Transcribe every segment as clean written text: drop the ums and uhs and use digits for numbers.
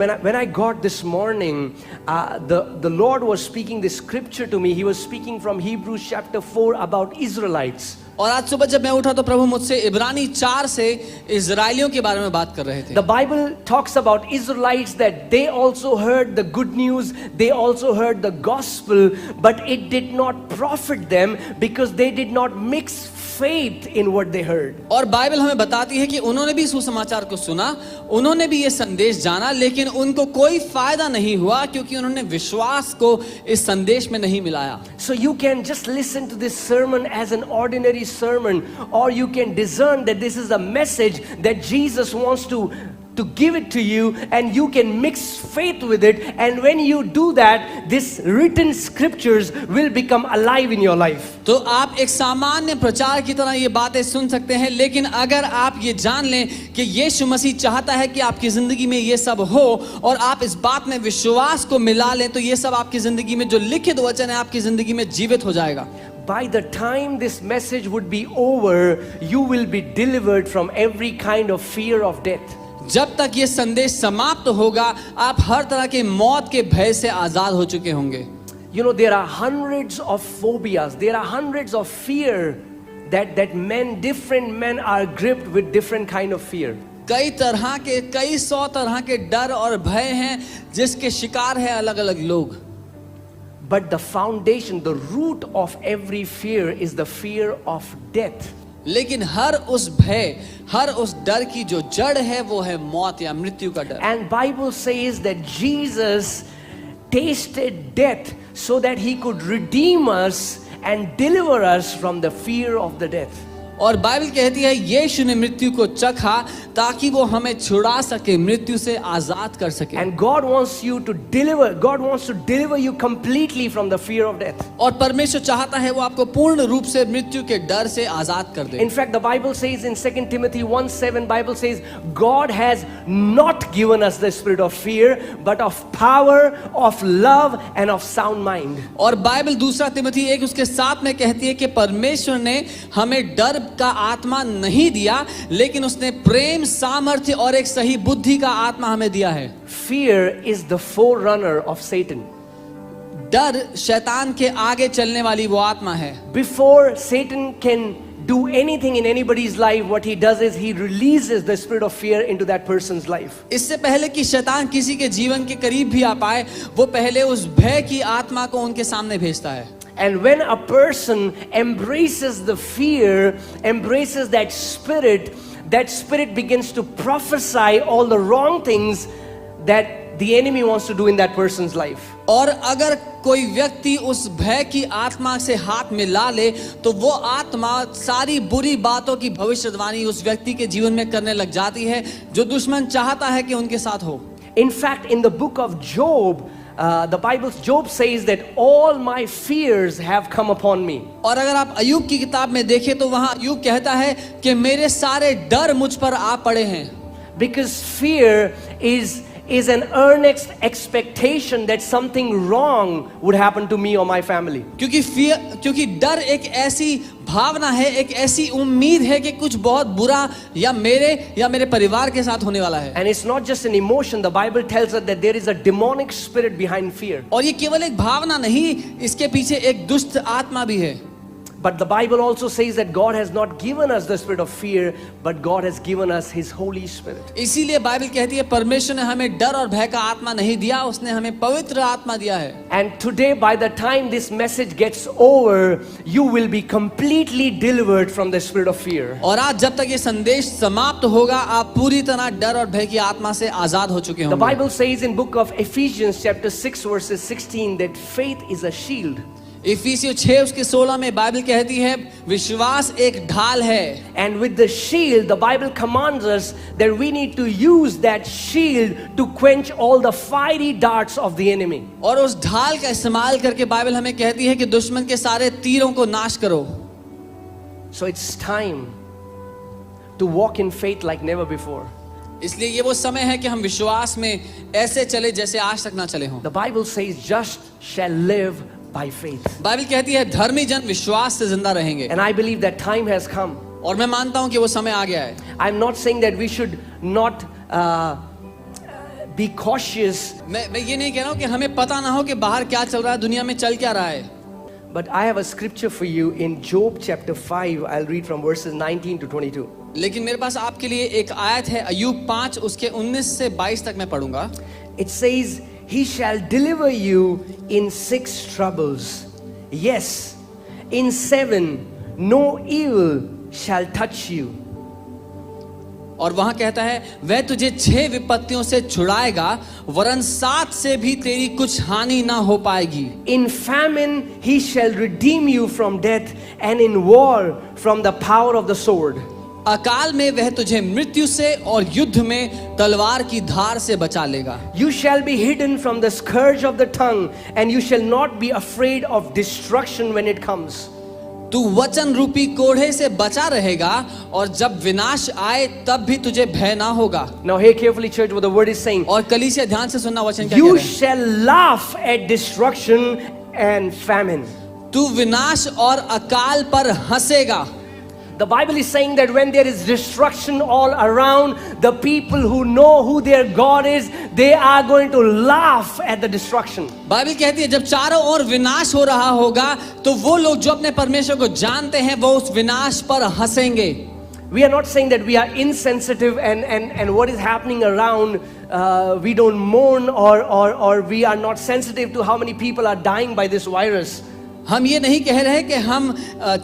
When I got this morning, the Lord was speaking this scripture to me. He was speaking from Hebrews chapter 4 about Israelites. और आज सुबह जब मैं उठा तो प्रभु मुझसे इब्रानी 4 से इजराइलियों के बारे में बात कर रहे थे. The Bible talks about Israelites that they also heard the good news, they also heard the gospel, but it did not profit them because they did not mix faith in what they heard. और Bible हमें बताती है कि उन्होंने भी सुसमाचार को सुना, उन्होंने भी ये संदेश जाना, लेकिन उनको कोई फायदा नहीं हुआ क्योंकि उन्होंने विश्वास को इस संदेश में नहीं मिलाया. So you can just listen to this sermon as an ordinary sermon, or you can discern that this is a message that Jesus wants to give it to you, and you can mix faith with it, and when you do that, this written scriptures will become alive in your life. तो आप एक सामान्य प्रचार की तरह ये बातें सुन सकते हैं, लेकिन अगर आप ये जान लें कि यीशु मसीह चाहता है कि आपकी जिंदगी में ये सब हो और आप इस बात में विश्वास को मिला लें, तो ये सब आपकी जिंदगी में जो लिखित वचन है आपकी जिंदगी में जीवित हो जाएगा. By the time this message would be over, you will be delivered from every kind of fear of death. जब तक ये संदेश समाप्त होगा आप हर तरह के मौत के भय से आजाद हो चुके होंगे. You know, there are hundreds of phobias, there are hundreds of fear that different men are gripped with different kind of fear. कई सौ तरह के डर और भय हैं जिसके शिकार हैं अलग अलग लोग. But the foundation, the root of every fear is the fear of death. लेकिन हर उस भय, हर उस डर की जो जड़ है वो है मौत या मृत्यु का डर. And Bible says that Jesus tasted death so that he could redeem us and deliver us from the fear of the death. और बाइबल कहती है यीशु ने मृत्यु को चखा ताकि वो हमें छुड़ा सके, मृत्यु से आजाद कर सके. And God wants to deliver you completely from the fear of death. और परमेश्वर चाहता है वो आपको पूर्ण रूप से मृत्यु के डर से आजाद कर दे. In fact, the Bible says in 2 Timothy 1:7, Bible says God has not given us the spirit of fear, but of power, of love and of sound mind. और बाइबल 2 तिमोथी 1 उसके 7 में कहती है कि परमेश्वर ने हमें डर का आत्मा नहीं दिया, लेकिन उसने प्रेम, सामर्थ्य और एक सही बुद्धि का आत्मा हमें दिया है. Fear is the forerunner of Satan. डर शैतान के आगे चलने वाली वो आत्मा है. Before Satan can do anything in anybody's life, what he does is he releases the spirit of fear into that person's life. इससे पहले कि शैतान किसी के जीवन के करीब भी आ पाए, वो पहले उस भय की आत्मा को उनके सामने भेजता है. And when a person embraces the fear, embraces that spirit begins to prophesy all the wrong things that the enemy wants to do in that person's life. और अगर कोई व्यक्ति उस भय की आत्मा से हाथ मिला ले, तो वो आत्मा सारी बुरी बातों की भविष्यवाणी उस व्यक्ति के जीवन में करने लग जाती है जो दुश्मन चाहता है कि उनके साथ हो. In fact, in the book of Job, Job says that all my fears have come upon me. और अगर आप अय्यूब की किताब में देखें तो वहां अय्यूब कहता है कि मेरे सारे डर मुझ पर आ पड़े हैं. Because fear is an earnest expectation that something wrong would happen to me or my family. क्योंकि डर एक ऐसी भावना है, एक ऐसी उम्मीद है कि कुछ बहुत बुरा या मेरे परिवार के साथ होने वाला है. And it's not just an emotion. The Bible tells us that there is a demonic spirit behind fear. और ये केवल एक भावना नहीं, इसके पीछे एक दुष्ट आत्मा भी है. But the Bible also says that God has not given us the spirit of fear, but God has given us His Holy Spirit. इसीलिए बाइबल कहती है परमेश्वर ने हमें डर और भय का आत्मा नहीं दिया, उसने हमें पवित्र आत्मा दिया है. And today, by the time this message gets over, you will be completely delivered from the spirit of fear. और आज जब तक ये संदेश समाप्त होगा, आप पूरी तरह डर और भय की आत्मा से आजाद हो चुके होंगे. The Bible says in book of Ephesians chapter 6 verses 16 that faith is a shield. इफिसियों 6 उसके 16 में बाइबल कहती है विश्वास एक ढाल है. And with the shield, the Bible commands us that we need to use that shield to quench all the fiery darts of the enemy. और उस ढाल का इस्तेमाल करके बाइबल हमें कहती है कि दुश्मन के सारे तीरों को नाश करो. So it's time to walk in faith like never before. इसलिए ये वो समय है कि हम विश्वास में ऐसे चले जैसे आज तक ना चले हों. The Bible says just shall live by faith. Bible कहती है धर्मी जन विश्वास से जिंदा रहेंगे. And I believe that time has come. और मैं मानता हूं कि वो समय आ गया है. I'm not saying that we should not be cautious. मैं ये नहीं कह रहा हूँ कि हमें पता ना हो कि बाहर क्या चल रहा है, दुनिया में चल क्या रहा है. But I have a scripture for you in Job chapter 5. I'll read from verses 19 to 22. लेकिन मेरे पास आपके लिए एक आयत है, अय्यूब 5 उसके 19 से 22 तक मैं पढ़ूंगा. It says, He shall deliver you in 6 troubles. Yes, in 7 no evil shall touch you. और वहां कहता है, वह तुझे 6 विपत्तियों से छुड़ाएगा, वरन 7 से भी तेरी कुछ हानि ना हो पाएगी. In famine he shall redeem you from death, and in war from the power of the sword. अकाल में वह तुझे मृत्यु से और युद्ध में तलवार की धार से बचा लेगा. You shall be hidden from the scourge of the tongue, and you shall not be afraid of destruction when it comes. तू वचन रूपी कोढ़े से बचा रहेगा, और जब विनाश आए तब भी तुझे भय ना होगा. Now hear carefully, church, what the word is saying. और कलीसिया ध्यान से सुनना वचन क्या कह You रहा है. shall laugh at destruction and famine. तू विनाश और अकाल पर हंसेगा. The Bible is saying that when there is destruction all around, the people who know who their God is, they are going to laugh at the destruction. Bible कहती है जब चारों ओर विनाश हो रहा होगा, तो वो लोग जो अपने परमेश्वर को जानते हैं वो उस विनाश पर हंसेंगे. We are not saying that we are insensitive and what is happening around, we don't mourn or we are not sensitive to how many people are dying by this virus. हम ये नहीं कह रहे कि हम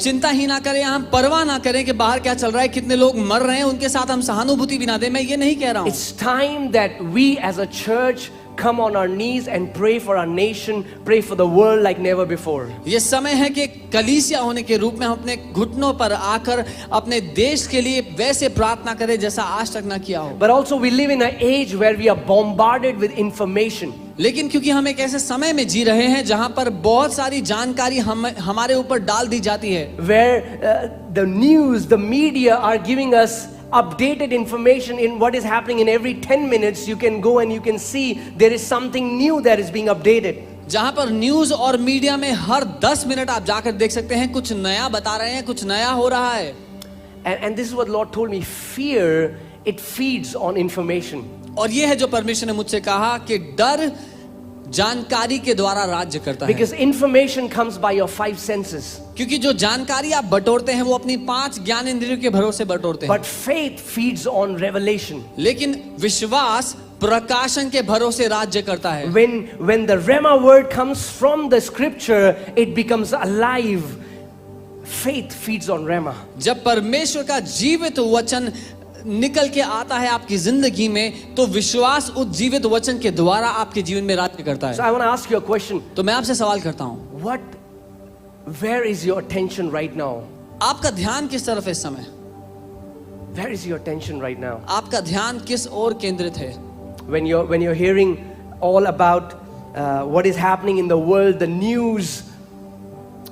चिंता ही ना करें, हम परवाह ना करें कि बाहर क्या चल रहा है, कितने लोग मर रहे हैं, उनके साथ हम सहानुभूति भी ना दें. मैं ये नहीं कह रहा हूँ. It's time that we as a church come on our knees and pray for our nation, pray for the world like never before. ये समय है कि कलीसिया होने के रूप में हम अपने घुटनों पर आकर अपने देश के लिए वैसे प्रार्थना करें जैसा आज तक ना किया हो. But also we live in an age where we are bombarded with information. लेकिन क्योंकि हम एक ऐसे समय में जी रहे हैं जहां पर बहुत सारी जानकारी हमारे ऊपर डाल दी जाती है. Where the news, the media are giving us updated information in what is happening in every 10 minutes. You can go and you can see there is something new that is being updated. जहां पर news और media में हर 10 minute आप जाकर देख सकते हैं, कुछ नया बता रहे हैं, कुछ नया हो रहा है. And this is what Lord told me, fear, it feeds on information. और ये है जो परमेश्वर ने मुझसे कहा कि डर जानकारी के द्वारा राज्य करता है. Because information comes by your 5 senses. क्योंकि जो जानकारी आप बटोरते हैं वो अपनी 5 ज्ञान इंद्रियों के भरोसे बटोरते हैं. But faith feeds on revelation. लेकिन विश्वास प्रकाशन के भरोसे राज्य करता है. When the Rhema word comes from the scripture, it becomes alive. Faith feeds on Rhema. जब परमेश्वर का जीवित वचन निकल के आता है आपकी जिंदगी में, तो विश्वास उस जीवित वचन के द्वारा आपके जीवन में राज्य करता So है. I want to ask you a question. तो मैं आपसे सवाल करता हूँ, Where is your attention right now? आपका ध्यान किस तरफ है इस समय? Where is your attention right now? आपका ध्यान किस ओर केंद्रित है? When you're hearing all about what is happening in the world, the news,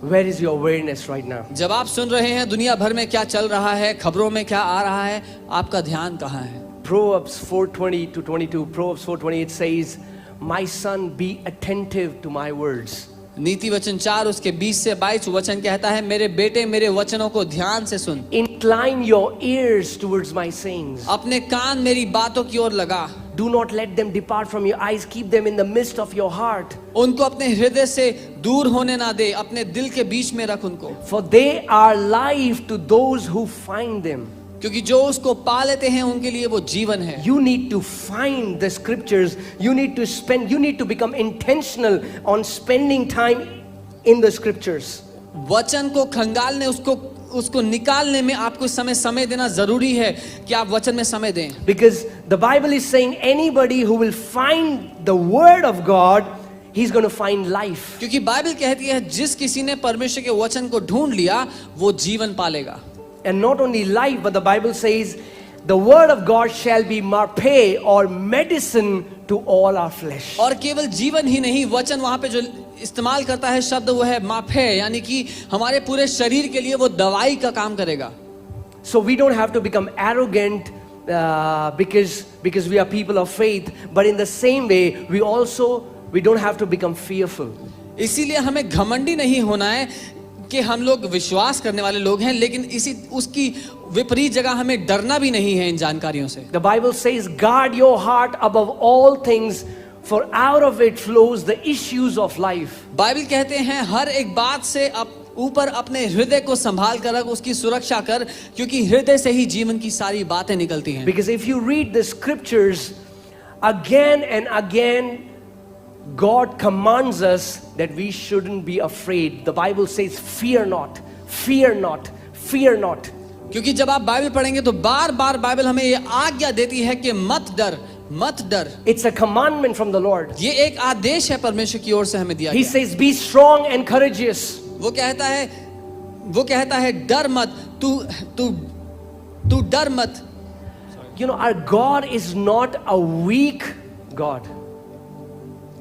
where is your awareness right now? जब आप सुन रहे हैं दुनिया भर में क्या चल रहा है, खबरों में क्या आ रहा है, आपका ध्यान कहाँ है? Proverbs 4:20 to 22. Proverbs 4:20, it says, "My son, be attentive to my words." नीति वचन 4 उसके 20 से 22 वचन कहता है, मेरे बेटे मेरे वचनों को ध्यान से सुन. Incline your ears towards my sayings. अपने कान मेरी बातों की ओर लगा. Do not let them depart from your eyes. Keep them in the midst of your heart. उनको अपने हृदय से दूर होने ना दे, अपने दिल के बीच में रख उनको. For they are life to those who find them. क्योंकि जो उसको पा लेते हैं उनके लिए वो जीवन है. You need to find the scriptures. You need to become intentional on spending time in the scriptures. वचन को खंगालने, उसको निकालने में आपको समय देना जरूरी है कि आप वचन में समय दें. Because the Bible is saying anybody who will find the word of God, he's going to find life. क्योंकि बाइबल कहती है जिस किसी ने परमेश्वर के वचन को ढूंढ लिया वो जीवन पालेगा. And not only life, but the Bible says the word of God shall be marpe or medicine to all our flesh. और केवल जीवन ही नहीं, वचन वहां पे जो इस्तेमाल करता है शब्द वो है माफे, यानी कि हमारे पूरे शरीर के लिए वो दवाई का काम करेगा. So we don't have to become arrogant because we are people of faith, but in the same way we don't have to become fearful. इसीलिए हमें घमंडी नहीं होना है कि हम लोग विश्वास करने वाले लोग हैं, लेकिन इसी उसकी विपरीत जगह हमें डरना भी नहीं है इन जानकारियों से। The Bible says, guard your heart above all things, for out of it flows the issues of life. Bible कहते हैं हर एक बात से ऊपर अपने हृदय को संभाल कर रख, उसकी सुरक्षा कर, क्योंकि हृदय से ही जीवन की सारी बातें निकलती हैं। Because if you read the scriptures again and again, God commands us that we shouldn't be afraid. The Bible says, fear not, fear not, fear not. क्योंकि जब आप बाइबल पढ़ेंगे तो बार बार बाइबल हमें ये आज्ञा देती है कि मत डर, मत डर। It's a commandment from the Lord. ये एक आदेश है परमेश्वर की ओर से हमें दिया He गया। says, be strong and courageous. वो कहता है डर मत, तू डर मत। You know, our God is not a weak God.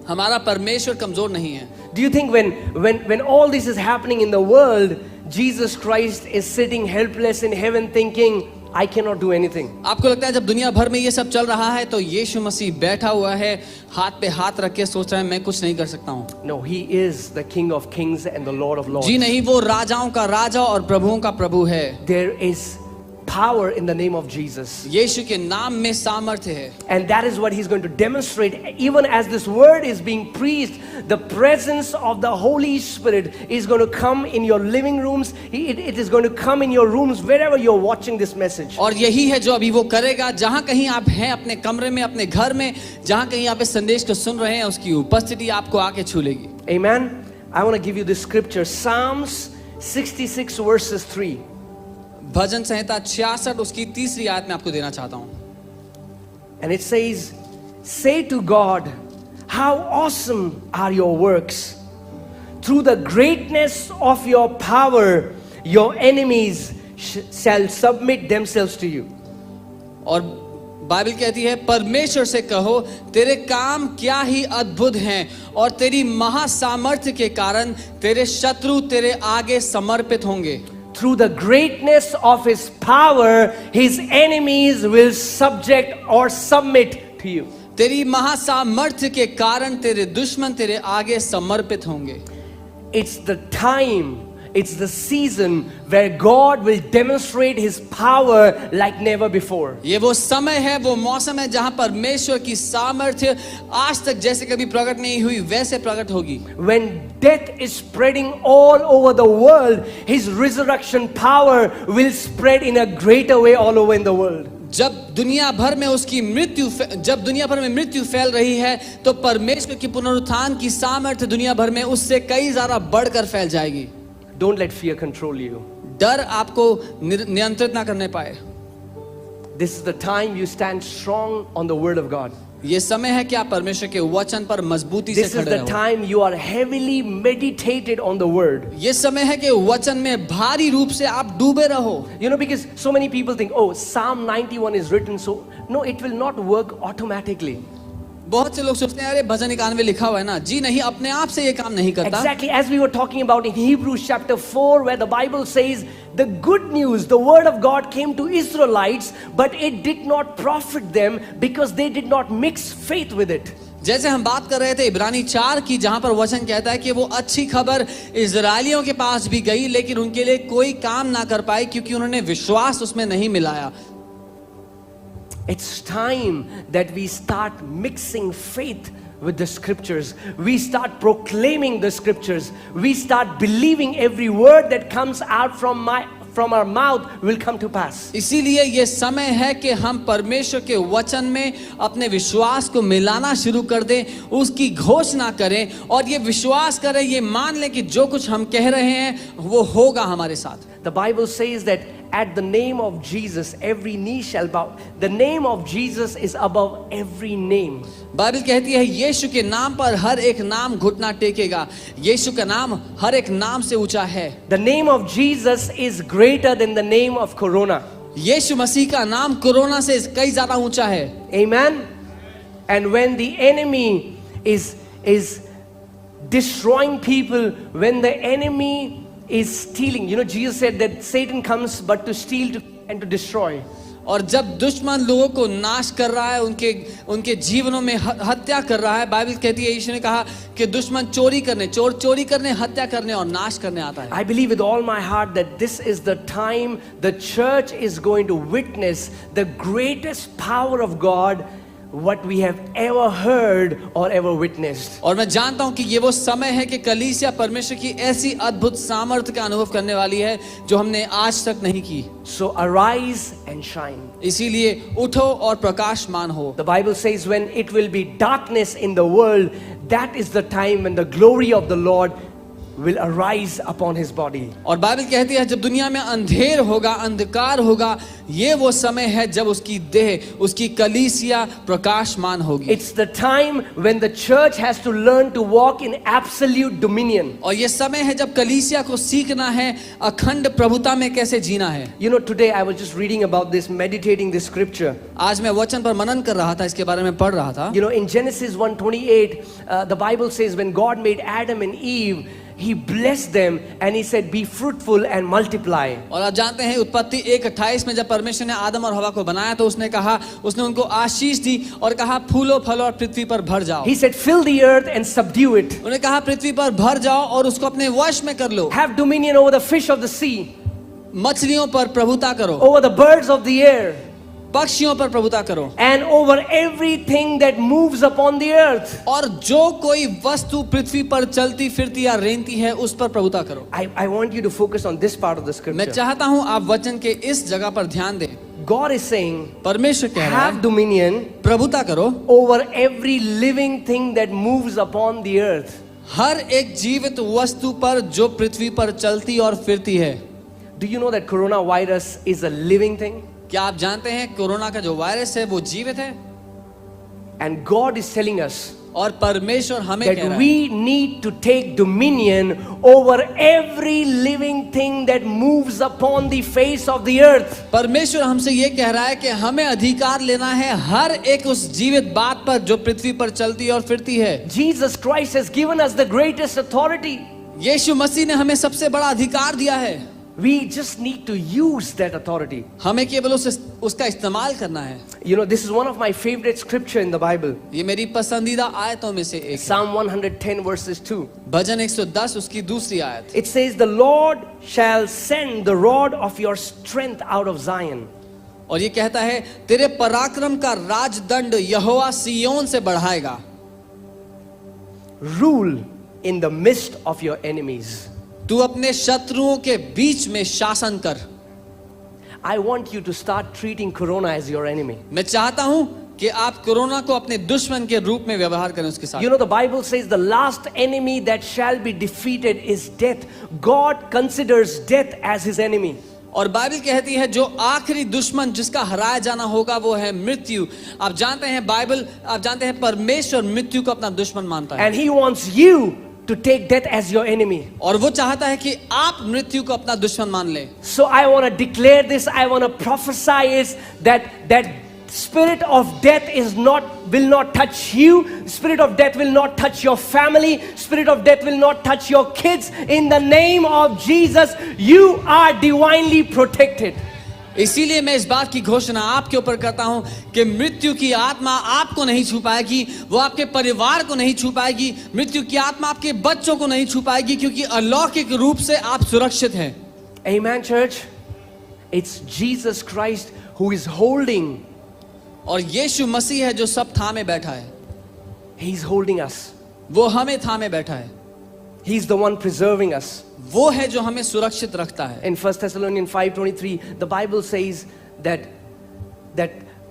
हमारा परमेश्वर कमजोर नहीं है। Do you think when all this is happening in the world, Jesus Christ is sitting helpless in heaven thinking, I cannot do anything? आपको लगता है जब दुनिया भर में ये सब चल रहा है तो यीशु मसीह बैठा हुआ है, हाथ पे हाथ रख के सोच रहा है मैं कुछ नहीं कर सकता हूँ? No, he is the King of Kings and the Lord of Lords. जी नहीं, वो राजाओं का राजा और प्रभुओं का प्रभु है। There is power in the name of Jesus. यीशु के नाम में सामर्थ्य है। And that is what he's going to demonstrate. Even as this word is being preached, the presence of the Holy Spirit is going to come in your living rooms. It is going to come in your rooms wherever you're watching this message. और यही है जो अभी वो करेगा, जहां कहीं आप हैं, अपने कमरे में, अपने घर में, जहां कहीं आप इस संदेश को सुन रहे हैं, उसकी उपस्थिति आपको आके छू लेगी। Amen. I want to give you this scripture, Psalms 66 verses 3. भजन संहिता 66 उसकी तीसरी आयत में आपको देना चाहता हूं। And it says, say to God, how awesome are your works. Through the greatness of your power, your enemies shall submit themselves to you. और Bible कहती है परमेश्वर से कहो तेरे काम क्या ही अद्भुत हैं और तेरी महासामर्थ्य के कारण तेरे शत्रु तेरे आगे समर्पित होंगे। Through the greatness of his power, his enemies will subject or submit to you. तेरी महासामर्थ्य के कारण तेरे दुश्मन तेरे आगे समर्पित होंगे। It's the time, it's the season where God will demonstrate his power like never before. ये वो समय है, वो मौसम है जहां परमेश्वर की सामर्थ्य आज तक जैसे कभी प्रकट नहीं हुई वैसे प्रकट होगी। When death is spreading all over the world, his resurrection power will spread in a greater way all over in the world. जब दुनिया भर में मृत्यु फैल रही है तो परमेश्वर की पुनरुत्थान की सामर्थ्य दुनिया भर में उससे कई ज्यादा बढ़कर फैल जाएगी। Don't let fear control you. डर आपको नियंत्रित ना करने पाए। This is the time you stand strong on the word of God. ये समय है कि आप परमेश्वर के वचन पर मजबूती से This is खड़े the रहो। time you are heavily meditated on the word. ये समय है कि वचन में भारी रूप से आप डूबे रहो। You know, because so many people think, oh, Psalm 91 is written, so no, it will not work automatically. बहुत से लोग सोचते हैं अरे भजन 91 लिखा हुआ है ना। जी नहीं, अपने आप से ये काम नहीं करता। Exactly as we were talking about in Hebrews chapter 4, where the Bible says the good news, the word of God came to Israelites, but it did not profit them because they did not mix faith with it. जैसे हम बात कर रहे थे इब्रानी 4 की, जहां पर वचन कहता है कि वो अच्छी खबर इजरायलियों के पास भी गई लेकिन उनके लिए कोई काम ना कर पाई क्योंकि उन्होंने विश्वास उसमें नहीं मिलाया। It's time that we start mixing faith with the scriptures. We start proclaiming the scriptures. We start believing every word that comes out from our mouth will come to pass. इसीलिए ये समय है कि हम परमेश्वर के वचन में अपने विश्वास को मिलाना शुरू कर दें, उसकी घोषणा करें और ये विश्वास करें, ये मान लें कि जो कुछ हम कह रहे हैं वो होगा हमारे साथ। The Bible says that at the name of Jesus, every knee shall bow. The name of Jesus is above every name. Bible कहती है यीशु के नाम पर हर एक नाम घुटना टेकेगा। यीशु का नाम हर एक नाम से ऊंचा है। The name of Jesus is greater than the name of Corona. यीशु मसीह का नाम कोरोना से कई ज्यादा ऊंचा है। Amen. And when the enemy is destroying people, when the enemy is stealing, you know, Jesus said that Satan comes but to steal and to destroy. और जब दुश्मन लोगों को नाश कर रहा है, उनके जीवनों में हत्या कर रहा है, बाइबल कहती है, यीशु ने कहा कि दुश्मन चोरी करने, हत्या करने और नाश करने आता है। I believe with all my heart that this is the time the church is going to witness the greatest power of God what we have ever heard or ever witnessed. और मैं जानता हूं कि ये वो समय है कि कलीसिया परमेश्वर की ऐसी अद्भुत सामर्थ्य का अनुभव करने वाली है जो हमने आज तक नहीं की। So arise and shine. इसीलिए उठो और प्रकाशमान हो। The Bible says when it will be darkness in the world, that is the time when the glory of the Lord will arise upon his body. और बाइबल कहती है जब दुनिया में अंधेर होगा, अंधकार होगा, ये वो समय है जब उसकी देह, उसकी कलीसिया प्रकाशमान होगी। It's the time when the church has to learn to walk in absolute dominion. और ये समय है जब कलीसिया को सीखना है अखंड प्रभुता में कैसे जीना है। You know, today I was just reading about this, meditating this scripture. आज मैं वचन पर मनन कर रहा था, इसके बारे में पढ़ रहा था। You know, in Genesis 1:28, the Bible says when God made Adam and Eve, He blessed them and He said, "Be fruitful and multiply." और आप जानते हैं उत्पत्ति 1:28 में जब परमेश्वर ने आदम और हवा को बनाया तो उसने कहा, उसने उनको आशीष दी और कहा फूलो फलो और पृथ्वी पर भर जाओ। He said, "Fill the earth and subdue it. उन्होंने कहा पृथ्वी पर भर जाओ और उसको अपने वश में कर लो। Have dominion over the fish of the sea, मछलियों पर प्रभुता करो, over the birds of the air, पक्षियों पर प्रभुता करो, and over everything that moves upon the earth." और जो कोई वस्तु पृथ्वी पर चलती फिरती या रेंगती है उस पर प्रभुता करो। I want you to focus on this part of the मैं scripture. चाहता हूं आप वचन के इस जगह पर ध्यान दें। God is saying, परमेश्वर कह रहा have है dominion प्रभुता करो over every living thing that moves upon the earth. हर एक जीवित वस्तु पर जो पृथ्वी पर चलती और फिरती है। Do you know that coronavirus is a living thing? क्या आप जानते हैं कोरोना का जो वायरस है वो जीवित है? And God is telling us और परमेश्वर हमें कह that रहा है we need to take dominion over every living thing that moves upon the face of the earth. परमेश्वर हमसे ये कह रहा है कि हमें अधिकार लेना है हर एक उस जीवित बात पर जो पृथ्वी पर चलती और फिरती है। Jesus Christ has given us the greatest authority. यीशु मसीह ने हमें सबसे बड़ा अधिकार दिया है। We just need to use that authority. हमें केवल उसका इस्तेमाल करना है। You know, this is one of my favorite scripture in the Bible. ये मेरी पसंदीदा आयतों में से एक है। Psalm 110 verses 2. भजन 110 उसकी दूसरी आयत। It says, "The Lord shall send the rod of your strength out of Zion." और ये कहता है तेरे पराक्रम का राजदंड यहोवा सिय्योन से बढ़ाएगा। Rule in the midst of your enemies. तू अपने शत्रुओं के बीच में शासन कर। I want you to start treating corona as your enemy. मैं चाहता हूं कि आप कोरोना को अपने दुश्मन के रूप में व्यवहार करें उसके साथ। You know, the Bible says the last enemy that shall be defeated is death. God considers death as his enemy. और बाइबल कहती है जो आखिरी दुश्मन जिसका हराया जाना होगा वो है मृत्यु। आप जानते हैं परमेश्वर मृत्यु को अपना दुश्मन मानता है। And he wants you to take death as your enemy. और वो चाहता है कि आप मृत्यु को अपना दुश्मन मान ले। So I want to declare this, I want to prophesy is that spirit of death will not touch you. Spirit of death will not touch your family. Spirit of death will not touch your kids. In the name of Jesus, you are divinely protected. इसीलिए मैं इस बात की घोषणा आपके ऊपर करता हूं कि मृत्यु की आत्मा आपको नहीं छू पाएगी, वो आपके परिवार को नहीं छू पाएगी, मृत्यु की आत्मा आपके बच्चों को नहीं छू पाएगी, क्योंकि अलौकिक रूप से आप सुरक्षित हैं। Amen, church. It's Jesus Christ who is holding. और यीशु मसीह है जो सब थामे बैठा है। He's holding us. वो हमें थामे बैठा है। He's the one preserving us. वो है जो हमें सुरक्षित रखता है। In 1 Thessalonians 5:23, the Bible says that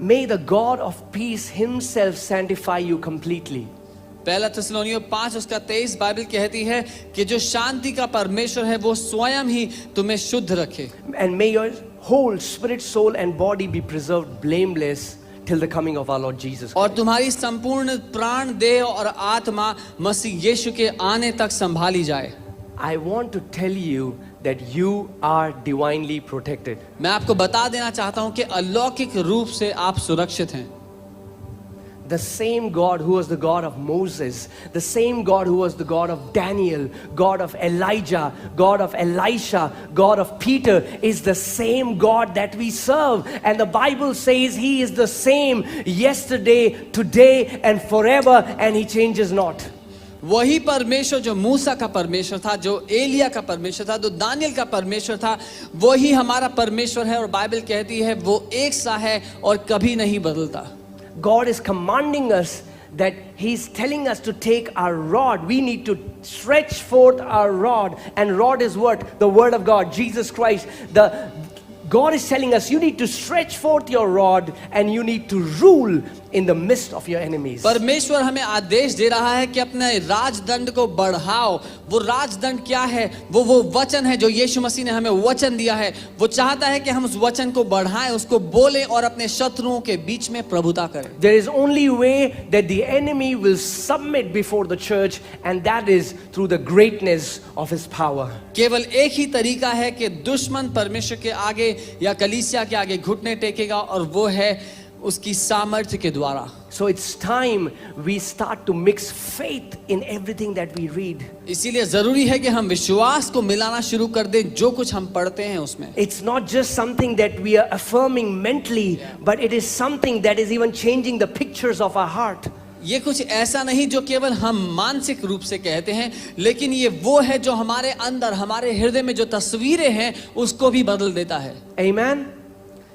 may the God of peace himself sanctify you completely. पहला थिस्सलुनीकियों 5 उसका 23 बाइबल कहती है कि जो शांति का परमेश्वर है वो स्वयं ही तुम्हें शुद्ध रखे। And may your whole spirit, soul and body be preserved blameless till the coming of our Lord Jesus. और तुम्हारी संपूर्ण प्राण, देह और आत्मा मसीह यीशु के आने तक संभाली जाए। I want to tell you that you are divinely protected. मैं आपको बता देना चाहता हूं कि अलौकिक रूप से आप सुरक्षित हैं। The same God who was the God of Moses, the same God who was the God of Daniel, God of Elijah, God of Elisha, God of Peter is the same God that we serve. And the Bible says He is the same yesterday, today and forever, and He changes not. वही परमेश्वर जो मूसा का परमेश्वर था, जो एलिया का परमेश्वर था, जो दानियल का परमेश्वर था, वही हमारा परमेश्वर है। और बाइबल कहती है वो एक सा है और कभी नहीं बदलता। God is commanding us that He's telling us to take our rod. We need to stretch forth our rod. And rod is what? The Word of God, Jesus Christ. God is telling us you need to stretch forth your rod and you need to rule in the midst of your enemies. परमेश्वर हमें आदेश दे रहा है कि अपने राजदंड को बढ़ाओ। वो राजदंड क्या है? वो वचन है जो यीशु मसीह ने हमें वचन दिया है। वो चाहता है कि हम उस वचन को बढ़ाएं, उसको बोलें और अपने शत्रुओं के बीच में प्रभुता करें। There is only way that the enemy will submit before the church, and that is through the greatness of his power. केवल एक ही तरीका है कि दुश्मन परमेश्वर के आगे या कलीसिया के आगे घुटने टेकेगा, और वो है उसकी सामर्थ्य के द्वारा। So it's time we start to mix faith in everything that we read. इसीलिए जरूरी है कि हम विश्वास को मिलाना शुरू कर दें जो कुछ हम पढ़ते हैं उसमें। It's not just something that we are affirming mentally, but it is something that is even changing the pictures of our heart. ये कुछ ऐसा नहीं जो केवल हम मानसिक रूप से कहते हैं, लेकिन ये वो है जो हमारे अंदर, हमारे हृदय में जो तस्वीरें हैं उसको भी बदल देता है। Amen.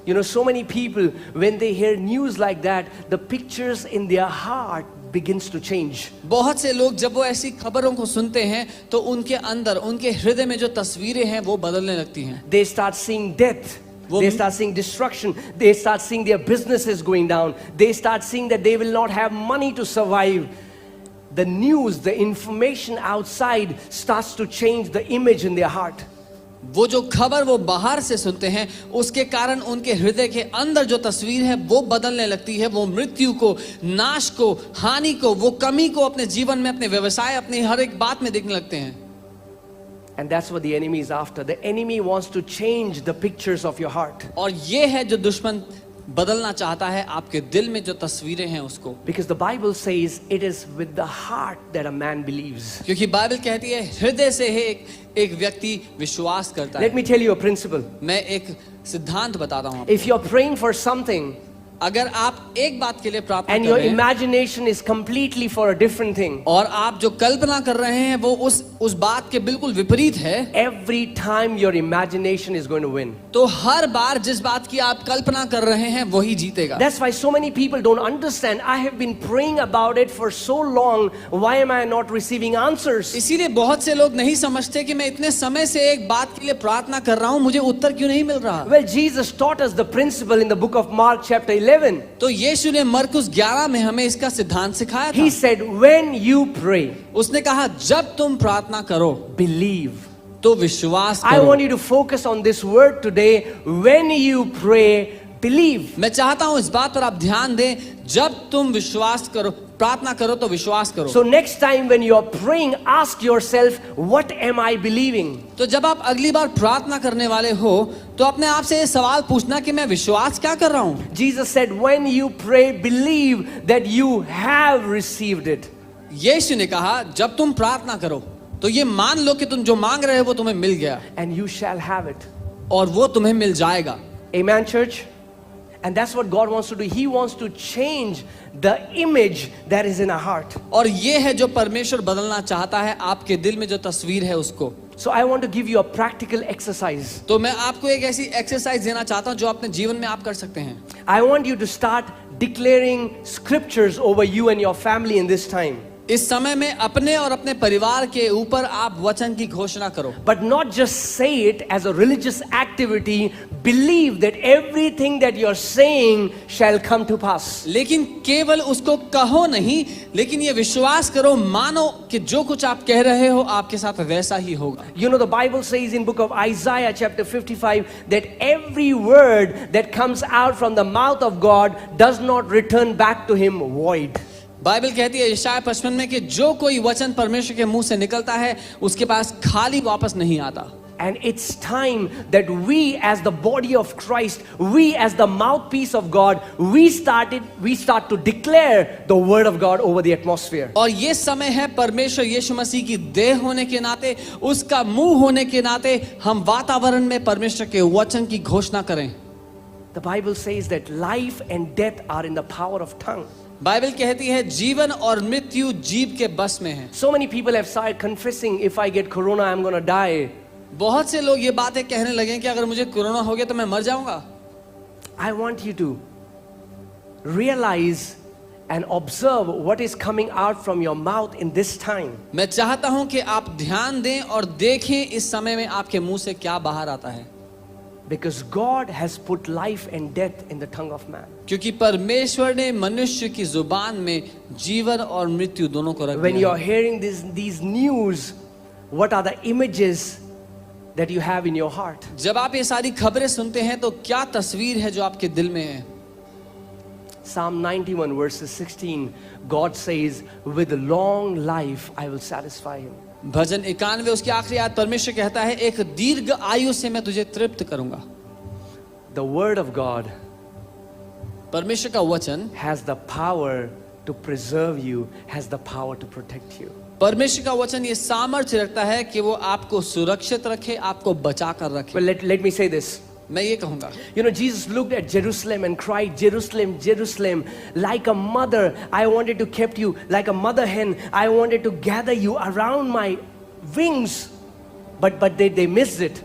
You know, so many people, when they hear news like that, the pictures in their heart begins to change. बहुत से लोग जब वो ऐसी खबरों को सुनते हैं तो उनके अंदर, उनके हृदय में जो तस्वीरें हैं वो बदलने लगती हैं। They start seeing death. They start seeing destruction. They start seeing their businesses going down. They start seeing that they will not have money to survive. The news, the information outside starts to change the image in their heart. वो जो खबर वो बाहर से सुनते हैं उसके कारण उनके हृदय के अंदर जो तस्वीर है वो बदलने लगती है। वो मृत्यु को, नाश को, हानि को, वो कमी को अपने जीवन में, अपने व्यवसाय, अपनी हर एक बात में देखने लगते हैं। And that's what the enemy is after. The enemy wants to change the pictures of your heart. और ये है जो दुश्मन बदलना चाहता है आपके दिल में जो तस्वीरें हैं उसको। Because the Bible says it is with the heart that a man believes. क्योंकि बाइबल कहती है हृदय से ही एक व्यक्ति विश्वास करता है। Let me tell you a principle. मैं एक सिद्धांत बताता हूँ। If you're praying for something अगर आप एक बात के लिए प्रार्थना and कर your रहे हैं imagination is completely for a different thing, और आप जो कल्पना कर रहे हैं वो उस बात के बिल्कुल विपरीत है, every time your imagination is going to win. तो हर बार जिस बात की आप कल्पना कर रहे हैं वही जीतेगा। That's why so many people don't understand. I have been praying about it for so long. Why am I not receiving answers? इसीलिए बहुत से लोग नहीं समझते कि मैं इतने समय से एक बात के लिए प्रार्थना कर रहा हूँ, मुझे उत्तर क्यों नहीं मिल रहा। Well, Jesus taught us the principle in the book of Mark chapter 11. तो यीशु ने मरकुस 11 में हमें इसका सिद्धांत सिखाया था। He said, when you pray, उसने कहा जब तुम प्रार्थना करो believe. तो विश्वास I करो। want you to focus on this word today. When you pray, believe. मैं चाहता हूं इस बात पर आप ध्यान दें, जब तुम विश्वास करो, प्रार्थना करो तो विश्वास करो। So next time when you are praying, ask yourself, what am I believing? तो जब आप अगली बार प्रार्थना करने वाले हो तो अपने आप से ये सवाल पूछना कि मैं विश्वास क्या कर रहा हूं। Jesus said, when you pray, believe that you have received it. यीशु ने कहा जब तुम प्रार्थना करो तो ये मान लो कि तुम जो मांग रहे हो वो तुम्हें मिल गया, And you shall have it. और वो तुम्हें मिल जाएगा। Amen, church? And that's what God wants to do. He wants to change the image that is in our heart. और ये है जो परमेश्वर बदलना चाहता है आपके दिल में जो तस्वीर है उसको। So I want to give you a practical exercise. तो मैं आपको एक ऐसी एक्सरसाइज देना चाहता हूं जो अपने जीवन में आप कर सकते हैं। I want you to start declaring scriptures over you and your family in this time. इस समय में अपने और अपने परिवार के ऊपर आप वचन की घोषणा करो। But not just say it as a religious activity. Believe that everything that you're saying shall come to pass. लेकिन केवल उसको कहो नहीं, लेकिन ये विश्वास करो, मानो कि जो कुछ आप कह रहे हो आपके साथ वैसा ही होगा। You know, the Bible says in book of Isaiah chapter 55 that every word that comes out from the mouth of God does not return back to him void. Bible कहती है यशायाह 55 में कि जो कोई वचन परमेश्वर के मुंह से निकलता है उसके पास खाली वापस नहीं आता। And it's time that we as the body of Christ, we as the mouthpiece of God, we start to declare the word of God over the atmosphere. और ये समय है परमेश्वर यीशु मसीह की देह होने के नाते, उसका मुंह होने के नाते हम वातावरण में परमेश्वर के वचन की घोषणा करें। The Bible says that life and death are in the power of tongue. Bible कहती है जीवन और मृत्यु जीभ के बस में है। So many people have started confessing, if I get corona, I'm going to die. बहुत से लोग ये बातें कहने लगे कि अगर मुझे कोरोना हो गया तो मैं मर जाऊंगा। I want you to realize and observe what is coming out from your mouth in this time. मैं चाहता हूं कि आप ध्यान दें और देखें इस समय में आपके मुंह से क्या बाहर आता है। Because God has put life and death in the tongue of man. क्योंकि परमेश्वर ने मनुष्य की जुबान में जीवन और मृत्यु दोनों को रख When दिया you है। are hearing these news, what are the images that you have in your heart? जब आप ये सारी खबरें सुनते हैं तो क्या तस्वीर है जो आपके दिल में है। Psalm 91 verses 16, God says, with long life I will satisfy him. भजन 91 उसकी आखिरी आयत परमेश्वर कहता है एक दीर्घ आयु से मैं तुझे तृप्त करूंगा। The word of God परमेश्वर का वचन has the power to preserve you, has the power to protect you. परमेश्वर का वचन ये सामर्थ्य रखता है कि वो आपको सुरक्षित रखे, आपको बचा कर रखे। Well, let me say this. मैं ये कहूंगा, You know, Jesus looked at Jerusalem and cried, Jerusalem, Jerusalem, like a mother, I wanted to keep you, like a mother hen, I wanted to gather you around my wings, but they missed it.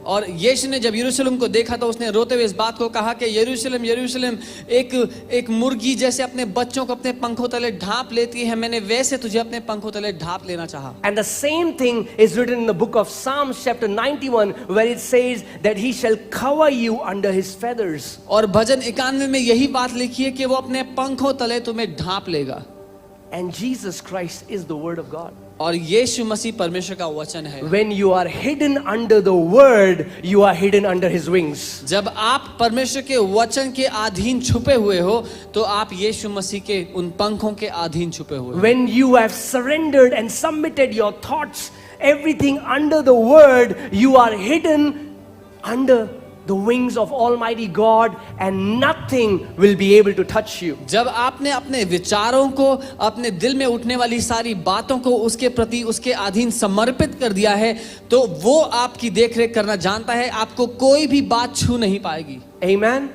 और यीशु ने जब यरूशलेम को देखा तो उसने रोते हुए इस बात को कहा कि यरूशलेम यरूशलेम एक मुर्गी जैसे अपने बच्चों को अपने पंखों तले ढांप लेती है, मैंने वैसे तुझे अपने पंखों तले ढांप लेना चाहा। And the same thing is written in the book of Psalms chapter 91 where it says that he shall cover you under his feathers. और भजन 91 में यही बात लिखी है कि वो अपने पंखों तले तुम्हें ढांप लेगा। And Jesus Christ is the word of God. और यीशु मसीह परमेश्वर का वचन है। When you are hidden under the word, you are hidden under his wings. जब आप परमेश्वर के वचन के अधीन छुपे हुए हो तो आप यीशु मसीह के उन पंखों के अधीन छुपे हुए हो। When you have surrendered and submitted your thoughts, everything under the word, you are hidden under the wings of Almighty God and nothing will be able to touch you. जब आपने अपने विचारों को, अपने दिल में उठने वाली सारी बातों को उसके प्रति उसके अधीन समर्पित कर दिया है तो वो आपकी देखरेख करना जानता है, आपको कोई भी बात छू नहीं पाएगी। Amen.